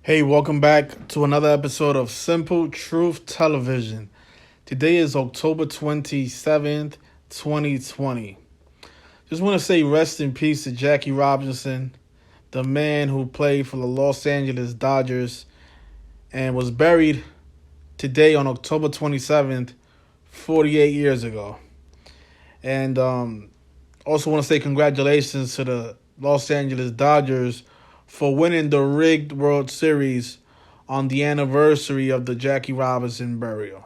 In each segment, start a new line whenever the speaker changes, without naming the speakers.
Hey, welcome back to another episode of Simple Truth Television. Today is October 27th, 2020. Just want to say rest in peace to Jackie Robinson, the man who played for the Los Angeles Dodgers and was buried today on October 27th, 48 years ago. And also want to say congratulations to the Los Angeles Dodgers for winning the rigged World Series on the anniversary of the Jackie Robinson burial.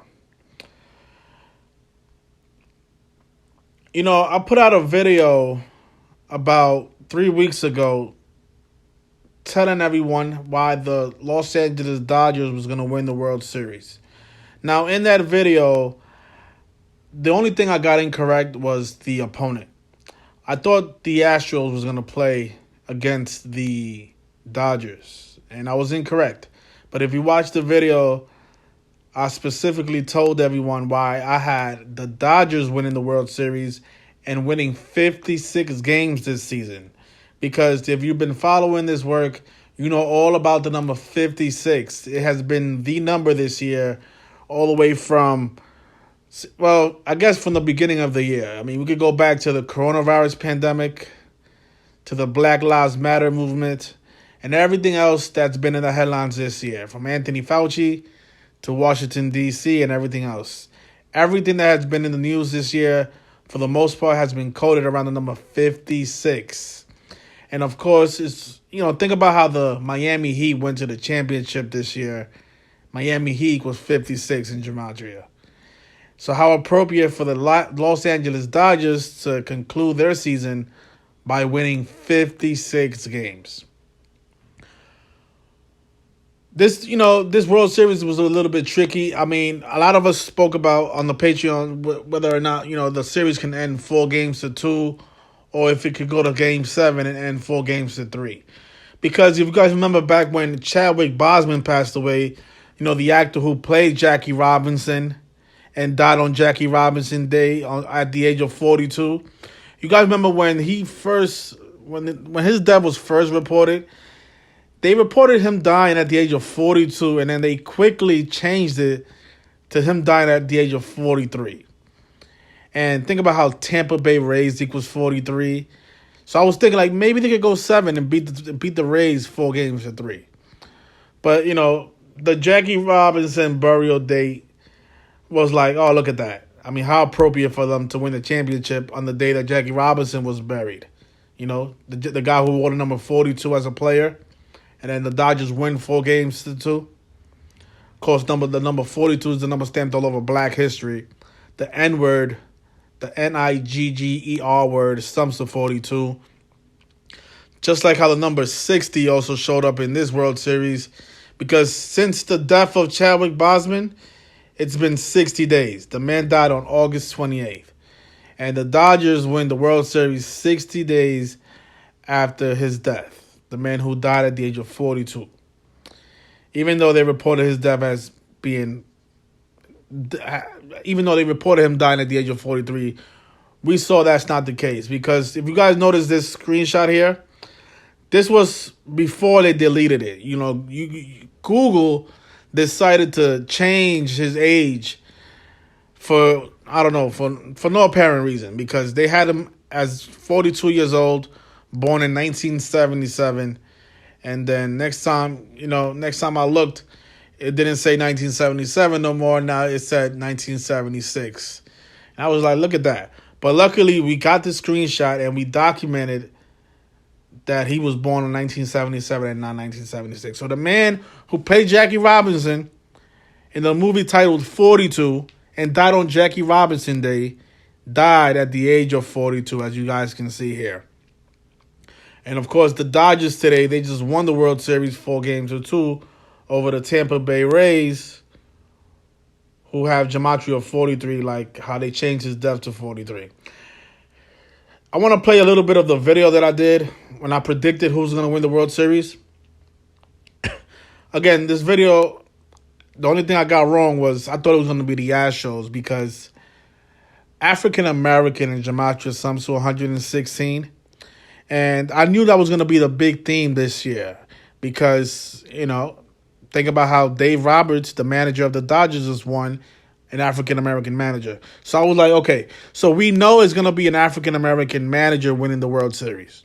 You know, I put out a video about 3 weeks ago telling everyone why the Los Angeles Dodgers was going to win the World Series. Now, in that video, the only thing I got incorrect was the opponent. I thought the Astros was going to play against the Dodgers, and I was incorrect. But if you watch the video, I specifically told everyone why I had the Dodgers winning the World Series and winning 56 games this season. Because if you've been following this work, you know all about the number 56. It has been the number this year all the way from, well, I guess from the beginning of the year. I mean, we could go back to the coronavirus pandemic, to the Black Lives Matter movement, and everything else that's been in the headlines this year, from Anthony Fauci to Washington, D.C., and everything else. Everything that has been in the news this year, for the most part, has been coded around the number 56. And, of course, think about how the Miami Heat went to the championship this year. Miami Heat was 56 in Gematria. So how appropriate for the Los Angeles Dodgers to conclude their season by winning 56 games. This World Series was a little bit tricky. I mean, a lot of us spoke about on the Patreon whether or not, the series can end 4-2, or if it could go to Game 7 and end 4-3. Because if you guys remember back when Chadwick Boseman passed away, the actor who played Jackie Robinson and died on Jackie Robinson Day at the age of 42. You guys remember when when his death was first reported? They reported him dying at the age of 42, and then they quickly changed it to him dying at the age of 43. And think about how Tampa Bay Rays equals 43. So I was thinking like maybe they could go 7 and beat the Rays 4-3. But the Jackie Robinson burial date was like, oh, look at that. I mean, how appropriate for them to win the championship on the day that Jackie Robinson was buried. The guy who wore the number 42 as a player. And then the Dodgers win 4-2. Of course, the number 42 is the number stamped all over Black history. The N-word, the Nigger word, stumps to 42. Just like how the number 60 also showed up in this World Series. Because since the death of Chadwick Boseman, it's been 60 days. The man died on August 28th. And the Dodgers win the World Series 60 days after his death. The man who died at the age of 42. Even though they reported his death as being... Even though they reported him dying at the age of 43, we saw that's not the case. Because if you guys notice this screenshot here, this was before they deleted it. Google decided to change his age for no apparent reason, because they had him as 42 years old, born in 1977, and then next time I looked, it didn't say 1977 no more. Now it said 1976. And I was like, look at that. But luckily, we got the screenshot and we documented that he was born in 1977 and not 1976. So the man who played Jackie Robinson in the movie titled 42 and died on Jackie Robinson Day died at the age of 42, as you guys can see here. And, of course, the Dodgers today, they just won the World Series 4-2 over the Tampa Bay Rays, who have Gematria of 43, like how they changed his death to 43. I want to play a little bit of the video that I did when I predicted who's going to win the World Series. Again, this video, the only thing I got wrong was I thought it was going to be the Astros, because African-American in Gematria sums to 116. And I knew that was going to be the big theme this year because, think about how Dave Roberts, the manager of the Dodgers, is one an African American manager. So I was like, okay, so we know it's gonna be an African American manager winning the World Series.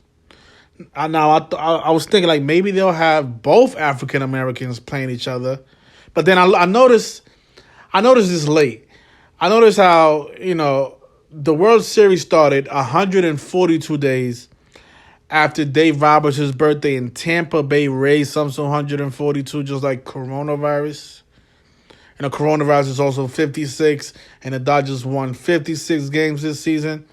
I was thinking like maybe they'll have both African Americans playing each other, but then I noticed this late. I noticed how the World Series started 142 days after Dave Roberts' birthday in Tampa Bay Rays, some 142, just like coronavirus. And the coronavirus is also 56, and the Dodgers won 56 games this season.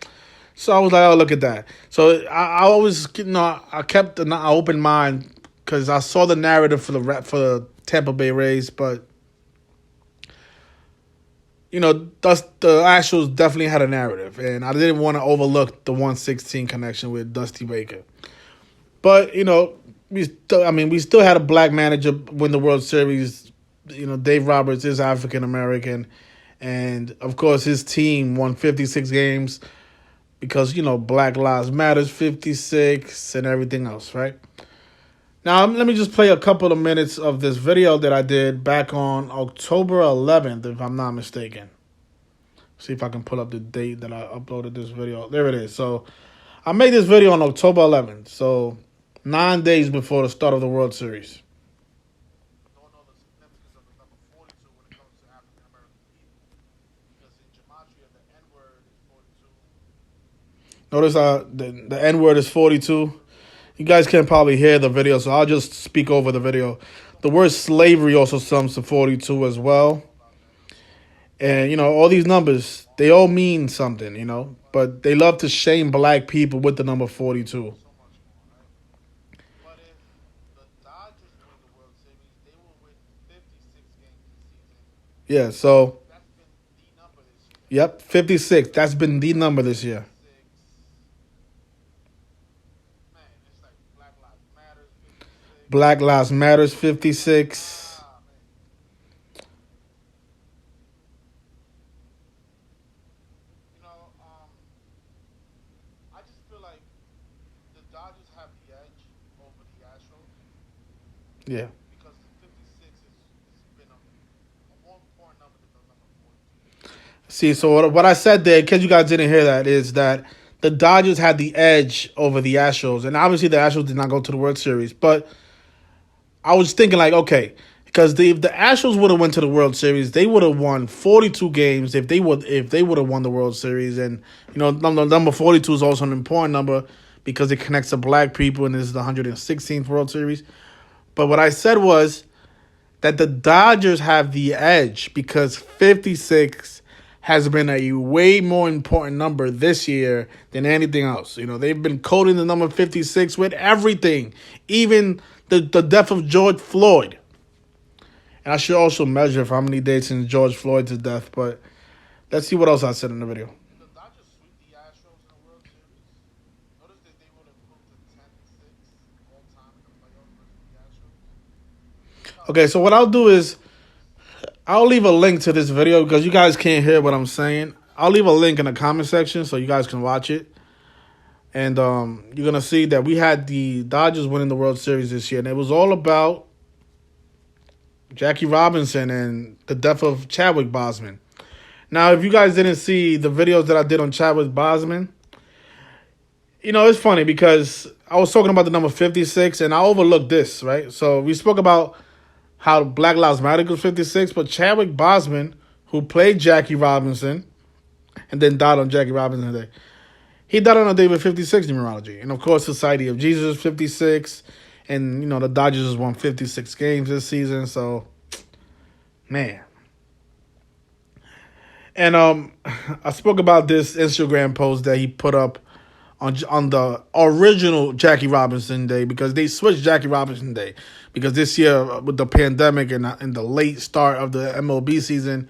So I was like, oh, look at that. So I always, I kept an open mind because I saw the narrative for the Tampa Bay Rays, but the Astros definitely had a narrative, and I didn't want to overlook the 116 connection with Dusty Baker. But we still had a black manager win the World Series. Dave Roberts is African American, and of course his team won 56 games because Black Lives Matters 56 and everything else, right? Now let me just play a couple of minutes of this video that I did back on October 11th, if I'm not mistaken. See if I can pull up the date that I uploaded this video. There it is. So I made this video on October 11th, so 9 days before the start of the World Series. Don't know the significance of the number 42 when it comes to African American people, because in Gematria the N-word is 42. Notice the N-word is 42. You guys can probably hear the video, so I'll just speak over the video. The word slavery also sums to 42 as well. And, all these numbers, they all mean something, but they love to shame black people with the number 42. Yeah, so, yep, 56. That's been the number this year. Black Lives Matters 56. I just feel like the Dodgers have the edge over the Astros. Yeah. Because the 56 has been a more important number than the number 42. See, so what I said there, in case you guys didn't hear that, is that the Dodgers had the edge over the Astros. And obviously the Astros did not go to the World Series, but I was thinking like, okay, because if the Astros would have went to the World Series, they would have won 42 games if they would have won the World Series. And number 42 is also an important number because it connects to black people, and this is the 116th World Series. But what I said was that the Dodgers have the edge because 56 has been a way more important number this year than anything else. They've been coding the number 56 with everything, even the death of George Floyd. And I should also measure for how many days since George Floyd's death, but let's see what else I said in the video. The Dodgers sweep the Astros in the World Series. Notice that they would have improved to 10-6 all time in the playoffs versus the Astros. Okay, so what I'll do is I'll leave a link to this video because you guys can't hear what I'm saying. I'll leave a link in the comment section so you guys can watch it. And you're going to see that we had the Dodgers winning the World Series this year. And it was all about Jackie Robinson and the death of Chadwick Boseman. Now, if you guys didn't see the videos that I did on Chadwick Boseman, it's funny because I was talking about the number 56 and I overlooked this, right? So we spoke about how Black Lives Matter was 56, but Chadwick Boseman, who played Jackie Robinson and then died on Jackie Robinson's day, he died on a day with 56 numerology. And, of course, Society of Jesus 56. And, the Dodgers has won 56 games this season. So, man. And I spoke about this Instagram post that he put up on the original Jackie Robinson Day because they switched Jackie Robinson Day. Because this year, with the pandemic and the late start of the MLB season,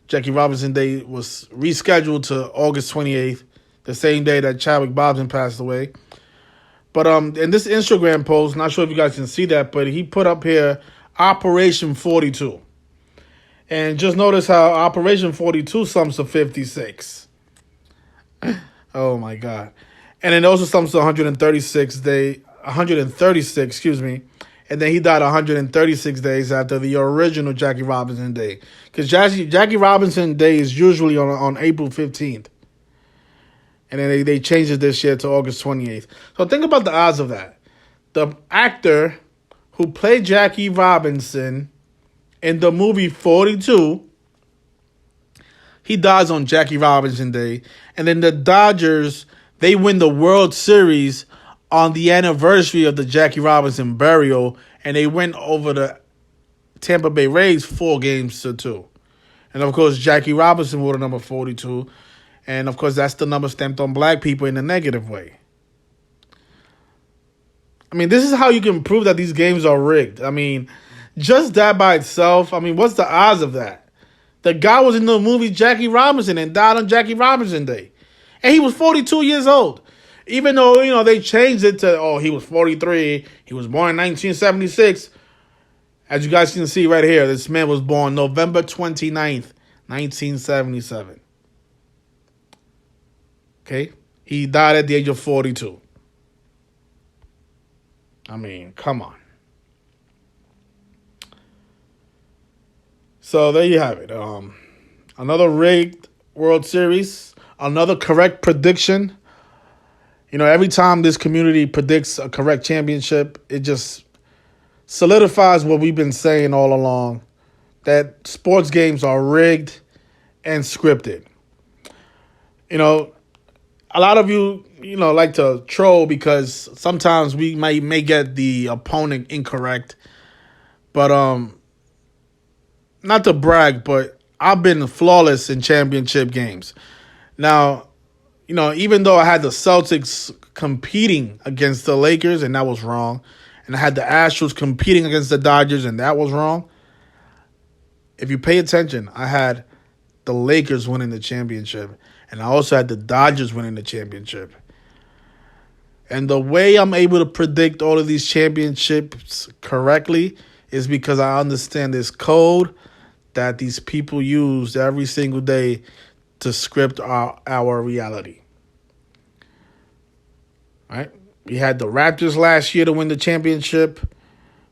Jackie Robinson Day was rescheduled to August 28th. The same day that Chadwick Boseman passed away. But in this Instagram post, not sure if you guys can see that, but he put up here Operation 42. And just notice how Operation 42 sums to 56. Oh my God. And it also sums to 136, And then he died 136 days after the original Jackie Robinson Day. Because Jackie Robinson Day is usually on April 15th. And then they changed it this year to August 28th. So think about the odds of that. The actor who played Jackie Robinson in the movie 42, he dies on Jackie Robinson Day. And then the Dodgers, they win the World Series on the anniversary of the Jackie Robinson burial, and they went over the Tampa Bay Rays 4-2. And of course, Jackie Robinson wore the number 42. And of course, that's the number stamped on black people in a negative way. I mean, this is how you can prove that these games are rigged. I mean, just that by itself, I mean, what's the odds of that? The guy was in the movie Jackie Robinson and died on Jackie Robinson Day. And he was 42 years old. Even though, they changed it to, he was 43. He was born in 1976. As you guys can see right here, this man was born November 29th, 1977. Okay? He died at the age of 42. I mean, come on. So there you have it. Another rigged World Series. Another correct prediction. Every time this community predicts a correct championship, it just solidifies what we've been saying all along, that sports games are rigged and scripted. A lot of you, like to troll because sometimes we may get the opponent incorrect. But not to brag, but I've been flawless in championship games. Now, even though I had the Celtics competing against the Lakers, and that was wrong, and I had the Astros competing against the Dodgers, and that was wrong, if you pay attention, I had the Lakers winning the championship, and I also had the Dodgers winning the championship. And the way I'm able to predict all of these championships correctly is because I understand this code that these people use every single day to script our reality. All right? We had the Raptors last year to win the championship.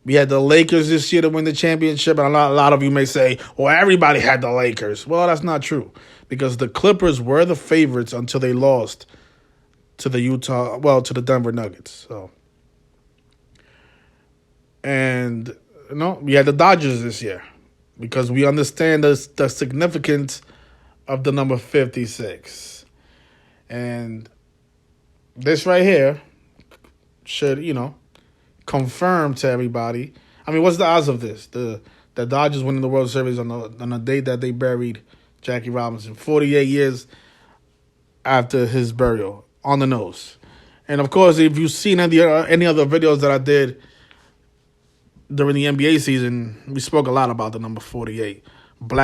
We had the Lakers this year to win the championship. And a lot of you may say, well, everybody had the Lakers. Well, that's not true. Because the Clippers were the favorites until they lost to the Denver Nuggets. So, and we had the Dodgers this year because we understand the significance of the number 56. And this right here should, confirm to everybody. I mean, what's the odds of this? The Dodgers winning the World Series on the day that they buried Jackie Robinson, 48 years after his burial, on the nose. And of course, if you've seen any other videos that I did during the NBA season, we spoke a lot about the number 48, black